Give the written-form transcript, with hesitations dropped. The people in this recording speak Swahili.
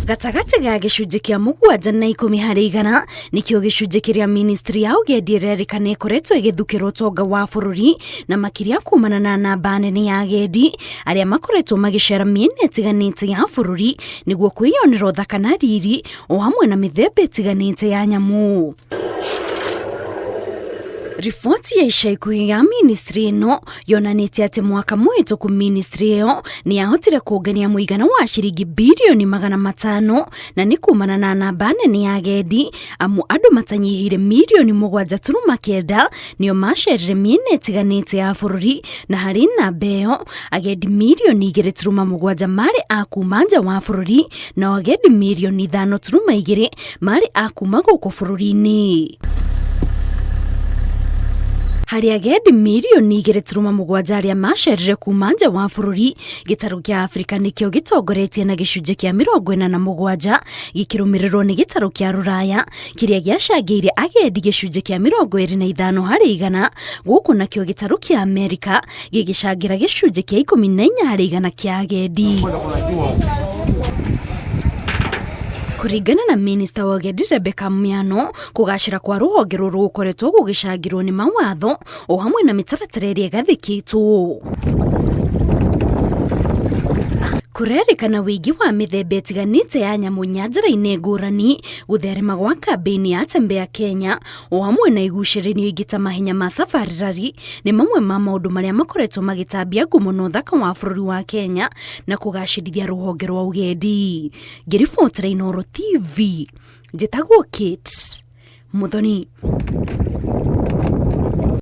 Gatagati ga gicunji kia mugwanja na 10 harĩ igana nikio gicunji kiria ministry ya ugendi irerikana ikoretwo igithukirwo utonga wa bururi na makiria kumana na namba nene ya agendi aria makoretwo magicera miena itiganite ya bururi niguo kwiyonera uthaka na riri o hamwe na mithemba itiganite ya nyamu. Ripoti ya ica ikuhĩ ya ministry ĩno yonanĩtie atĩ mwaka mũhĩtũku ministry ĩyo nĩ yahotire kũngania mũigana wa ciringi bilioni 500 na nĩ kumana na namba nene ya agendi amu andũ matanyihire milioni 7.9 nĩo macerire miena ĩtiganĩte ya bũrũri na harĩ namba ĩyo agendi milioni 2.7 marĩ a kuma nja wa bũrũri na agendi milioni 5.2 marĩ a kuma gũkũ bũrũri-inĩ. Hari agendi milioni 2.7 aria macerire kuma nja wa bururi, gĩtarũ kĩa Afrika nĩkĩo gĩtongoretie na gĩcunjĩ kĩa 47 gĩkĩrũmĩrĩrwo nĩ gĩtarũ kĩa Rũraya kĩrĩa gĩacangĩire agendi gĩcunjĩ kĩa 25 harĩ igana, gũkũ nakĩo gĩtarũ kĩa Amerika gĩgĩcangĩra gĩcunjĩ kĩa 14 harĩ igana kĩa agendi. Kuringana na Minister wa Ugendi Rebecca Miano, kugacira kwa rũhonge rũrũ gũkoretwo gũgĩcangĩrwo nĩ mawatho o hamwe na mĩtaratara ĩrĩa ĩgathĩkĩtwo. Kurerikana wĩigi wa mĩthemba ĩtiganĩte ya nyamũ nyanjara-inĩ ngũrani, gũtherema gwa kambĩini ya Tembea Kenya o hamwe na igucĩrĩrio ingĩ ta mahenya ma Safari Rally nĩ mamwe ma maũndũ marĩa makoretwo magĩtambia ngumo na ũthaka wa bũrũri wa Kenya na kũgacĩrithia rũhonge rwa ugendi. Ngĩribotera Inooro TV, njĩtagwo Kate Muthoni.